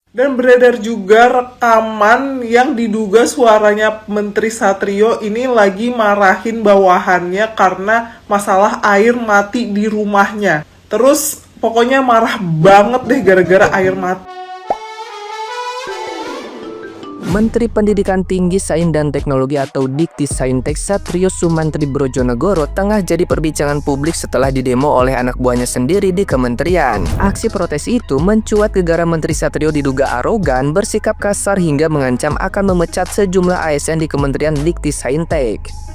Dan beredar juga rekaman yang diduga suaranya Menteri Satrio ini lagi marahin bawahannya karena masalah air mati di rumahnya. Terus pokoknya marah banget deh gara-gara air mati. Menteri Pendidikan Tinggi, Sains dan Teknologi atau Dikti-Saintek Satrio Sumantri Brojonegoro tengah jadi perbincangan publik setelah didemo oleh anak buahnya sendiri di kementerian. Aksi protes itu mencuat gara-gara Menteri Satrio diduga arogan, bersikap kasar hingga mengancam akan memecat sejumlah ASN di Kementerian Dikti-Saintek.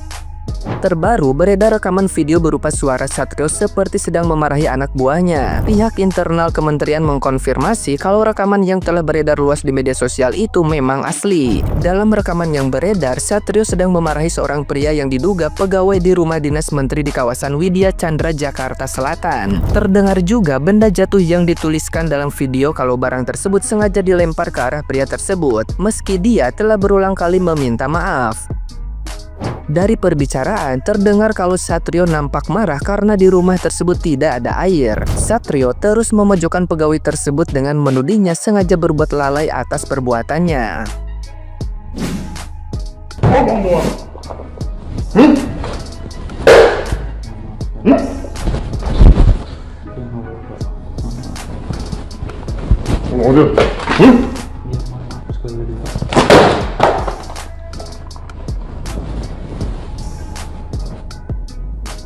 Terbaru beredar rekaman video berupa suara Satrio seperti sedang memarahi anak buahnya. Pihak internal kementerian mengkonfirmasi kalau rekaman yang telah beredar luas di media sosial itu memang asli. Dalam rekaman yang beredar, Satrio sedang memarahi seorang pria yang diduga pegawai di rumah dinas menteri di kawasan Widya Chandra, Jakarta Selatan. Terdengar juga benda jatuh yang dituliskan dalam video kalau barang tersebut sengaja dilempar ke arah pria tersebut, meski dia telah berulang kali meminta maaf. Dari perbicaraan, terdengar kalau Satrio nampak marah karena di rumah tersebut tidak ada air. Satrio terus memojokkan pegawai tersebut dengan menudingnya sengaja berbuat lalai atas perbuatannya.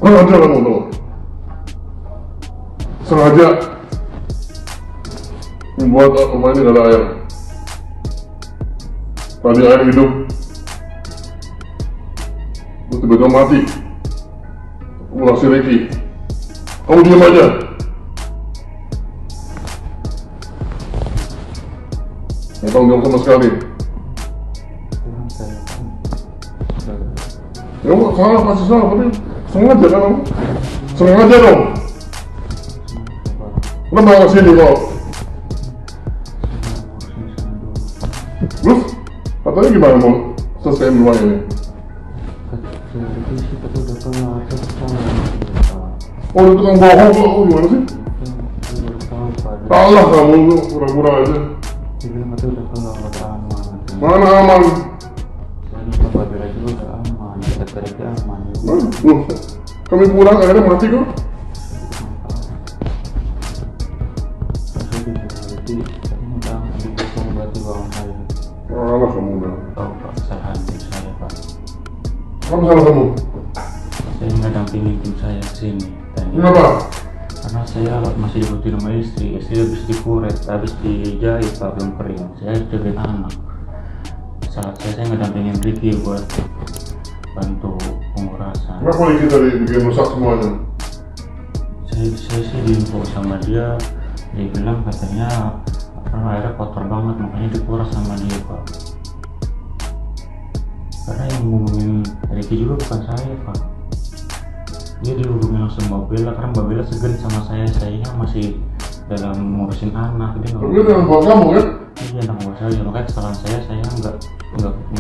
Ada kamu tuh sengaja membuat rumah ini gak ada air. Tadi air hidup, terus tiba-tiba mati. Ulah si Ricky, kamu diam aja. Nggak tahu jawab sama sekali. Ya nggak salah, pasti salah, tapi sengaja kan kamu? Sengaja dong. Kenapa nggak sini kok? Terus katanya gimana mau selesai rumah ini? Oh itu tukang bohong kok? Oh gimana sih? Salah kamu tuh, pura-pura aja. Mana aman? Kami pulang akhirnya mati kok. Alah kamu udah. Tahu Pak, kesalahan tim saya Pak. Apa salah kamu? Saya nggak dampingin tim saya kesini. Kenapa? Karena saya masih di rumah istri habis dikuret, habis dijahit Pak, belum kering. Saya jagain anak. Saat saya nggak dampingin Ricky buat bantu pengurasan. Kenapa Ricky tadi bikin rusak semuanya? Saya sih diinfo sama dia bilang katanya airnya kotor banget, makanya dikuras sama dia Pak. Karena yang ngomongin Ricky juga bukan saya Pak. Dia dihubungin langsung Mbak Bella, karena Mbak Bella segan sama sayanya masih dalam ngurusin anak. Dia Tapi dengan buat kamu kan? Iya, anak buat saya, makanya kesalahan saya nggak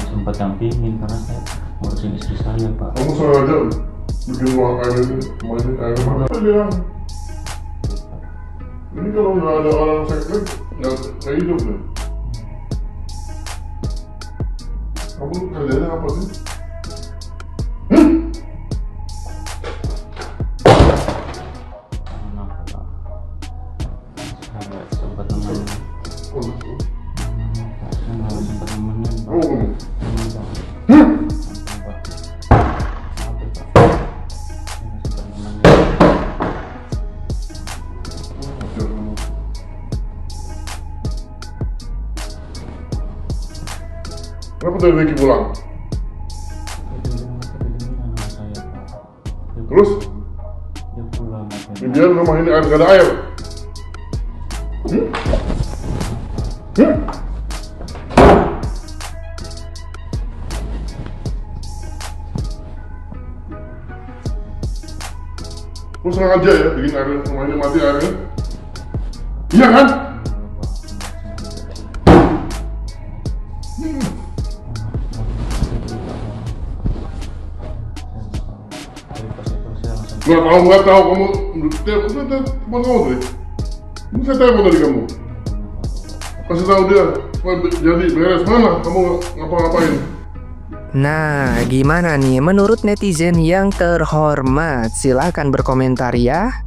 sempat dampingin karena saya ngurusin istri saya Pak. Kamu sengaja bikin ruang air ini, rumah ini air mana? Bilang ini kalau nggak ada orang sekret nggak hidup deh. Kamu kerjanya apa sih? Anak Pak, saya nggak sempat nemenin. Saya nggak sempat nemenin Pak. Oh, Nemenin, Pak. Hah? Pak. Maaf ya, Pak. Saya nggak sempat nemenin. Kenapa tadi Ricky pulang? Dia bilang katanya anak saya Pak. Terus? Dia pulang katanya. Biar rumah ini nggak ada air. Lu sengaja ya bikin air rumah ini mati airnya? Iya kan? Nggak tahu kamu telepon kamu tadi. Ini saya telepon dari kamu. Kasih tahu dia, jadi beres. Mana kamu ngapa-ngapain? Nah, gimana nih menurut netizen yang terhormat? Silahkan berkomentar ya.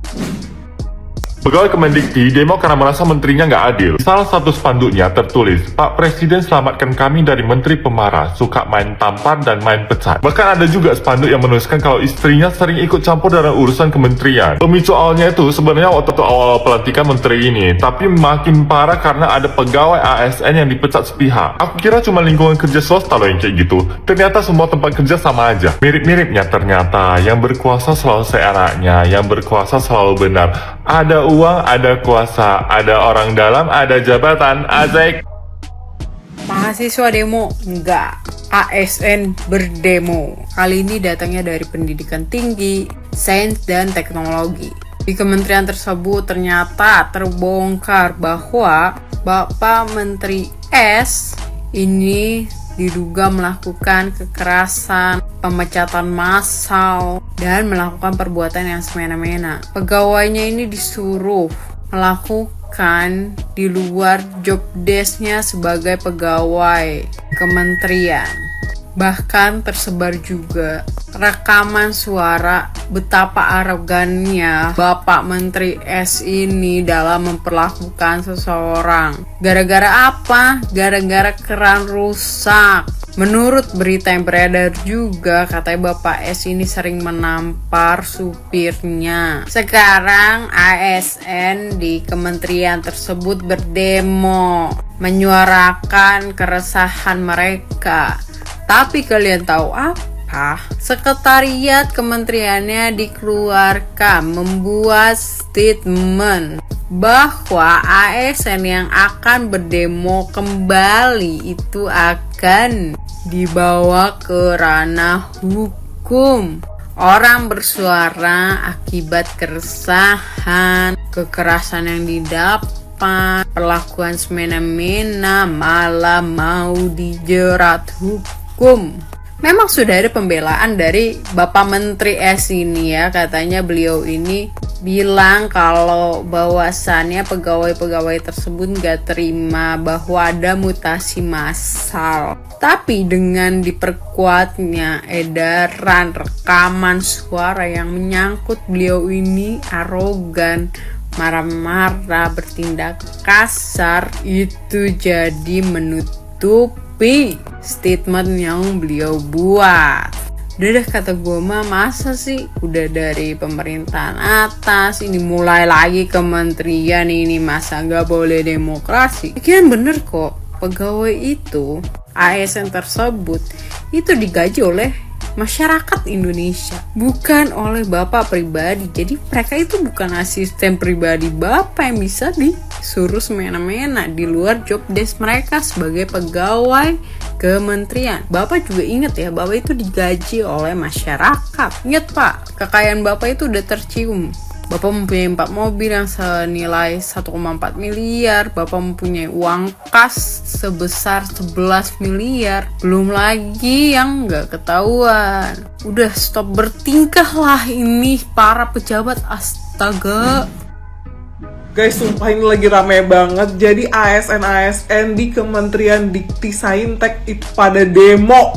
Pegawai Kemendikti demo karena merasa menterinya nggak adil. Di salah satu spanduknya tertulis, Pak Presiden selamatkan kami dari menteri pemarah, suka main tampar dan main pecat. Bahkan ada juga spanduk yang menuliskan kalau istrinya sering ikut campur dalam urusan kementerian. Pemicu awalnya itu sebenarnya waktu awal pelantikan menteri ini, tapi makin parah karena ada pegawai ASN yang dipecat sepihak. Aku kira cuma lingkungan kerja swasta loh yang kayak gitu. Ternyata semua tempat kerja sama aja. Mirip-miripnya ternyata, yang berkuasa selalu seenaknya, yang berkuasa selalu benar. Ada uang, ada kuasa, ada orang dalam, ada jabatan, asik. Mahasiswa demo? Enggak. ASN berdemo. Kali ini datangnya dari pendidikan tinggi, sains dan teknologi. Di kementerian tersebut ternyata terbongkar bahwa Bapak Menteri S ini diduga melakukan kekerasan, pemecatan massal, dan melakukan perbuatan yang semena-mena. Pegawainya ini disuruh melakukan di luar job desk-nya sebagai pegawai kementerian. Bahkan tersebar juga rekaman suara betapa arogannya Bapak Menteri S ini dalam memperlakukan seseorang. Gara-gara apa? Gara-gara keran rusak. Menurut berita yang beredar juga, katanya Bapak S ini sering menampar supirnya. Sekarang ASN di kementerian tersebut berdemo, menyuarakan keresahan mereka. Tapi kalian tahu apa? Sekretariat kementeriannya dikeluarkan membuat statement bahwa ASN yang akan berdemo kembali itu akan dibawa ke ranah hukum. Orang bersuara akibat keresahan, kekerasan yang didapat, perlakuan semena-mena, malah mau dijerat hukum. Memang sudah ada pembelaan dari Bapak Menteri S ini ya, katanya beliau ini bilang kalau bahwasannya pegawai-pegawai tersebut gak terima bahwa ada mutasi massal. Tapi dengan diperkuatnya edaran rekaman suara yang menyangkut beliau ini arogan, marah-marah, bertindak kasar, itu jadi menutupi statement yang beliau buat. Udah kata gue mah, masa sih udah dari pemerintahan atas ini mulai lagi kementerian ini, masa gak boleh demokrasi? Kian bener kok, pegawai itu ASN tersebut itu digaji oleh masyarakat Indonesia, bukan oleh bapak pribadi. Jadi mereka itu bukan asisten pribadi bapak yang bisa disuruh semena-mena di luar job desk mereka sebagai pegawai kementerian. Bapak juga ingat ya, bapak itu digaji oleh masyarakat. Ingat pak, kekayaan bapak itu udah tercium. Bapak mempunyai 4 mobil yang senilai 1,4 miliar. Bapak mempunyai uang kas sebesar 11 miliar. Belum lagi yang gak ketahuan. Udah stop bertingkah lah ini para pejabat, astaga. Guys, sumpah ini lagi rame banget. Jadi ASN di Kementerian Dikti-Saintek itu pada demo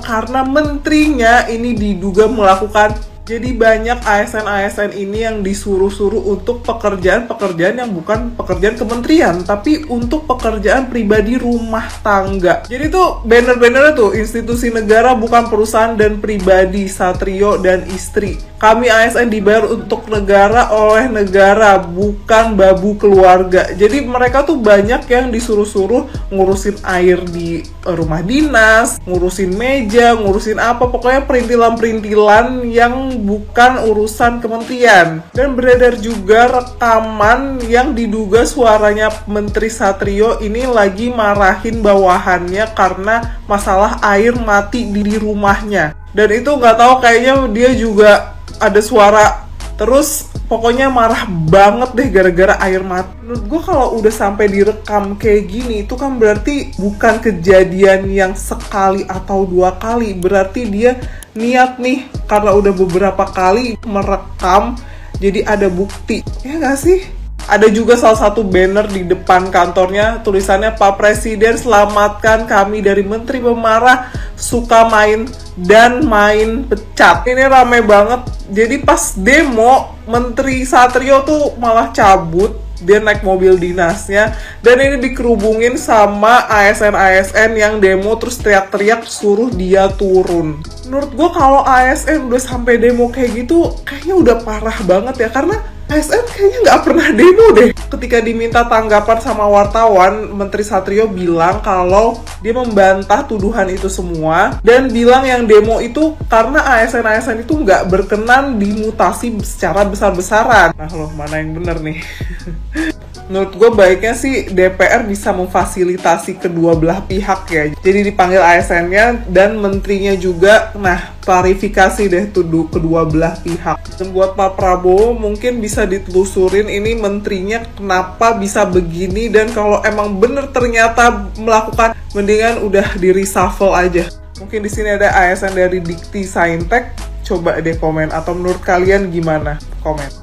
karena menterinya ini diduga melakukan. Jadi banyak ASN ini yang disuruh-suruh untuk pekerjaan-pekerjaan yang bukan pekerjaan kementerian, tapi untuk pekerjaan pribadi rumah tangga. Jadi tuh banner-bannernya tuh institusi negara bukan perusahaan dan pribadi, Satrio dan istri. Kami ASN dibayar untuk negara oleh negara, bukan babu keluarga. Jadi mereka tuh banyak yang disuruh-suruh ngurusin air di rumah dinas, ngurusin meja, ngurusin apa, pokoknya perintilan-perintilan yang bukan urusan kementerian. Dan beredar juga rekaman yang diduga suaranya Menteri Satrio ini lagi marahin bawahannya karena masalah air mati di rumahnya. Dan itu nggak tahu, kayaknya dia juga ada suara terus, pokoknya marah banget deh gara-gara air mati. Menurut gue kalau udah sampai direkam kayak gini, itu kan berarti bukan kejadian yang sekali atau 2 kali. Berarti dia niat nih, karena udah beberapa kali merekam, jadi ada bukti. Ya gak sih? Ada juga salah satu banner di depan kantornya, tulisannya, "Pak Presiden, selamatkan kami dari Menteri Pemarah, suka main dan main pecat." Ini rame banget. Jadi pas demo, Menteri Satrio tuh malah cabut, dia naik mobil dinasnya, dan ini dikerubungin sama ASN-ASN yang demo terus teriak-teriak suruh dia turun. Menurut gue kalau ASN udah sampai demo kayak gitu, kayaknya udah parah banget ya, karena ASN kayaknya nggak pernah demo deh. Ketika diminta tanggapan sama wartawan, Menteri Satrio bilang kalau dia membantah tuduhan itu semua dan bilang yang demo itu karena ASN-ASN itu nggak berkenan dimutasi secara besar-besaran. Nah loh, mana yang bener nih? Menurut gue baiknya sih DPR bisa memfasilitasi kedua belah pihak ya. Jadi dipanggil ASN-nya dan menterinya juga, nah klarifikasi deh tuduh kedua belah pihak. Dan buat Pak Prabowo mungkin bisa ditelusurin ini menterinya kenapa bisa begini, dan kalau emang bener ternyata melakukan, mendingan udah di reshuffle aja. Mungkin di sini ada ASN dari Dikti Saintek, coba deh komen, atau menurut kalian gimana? Komen.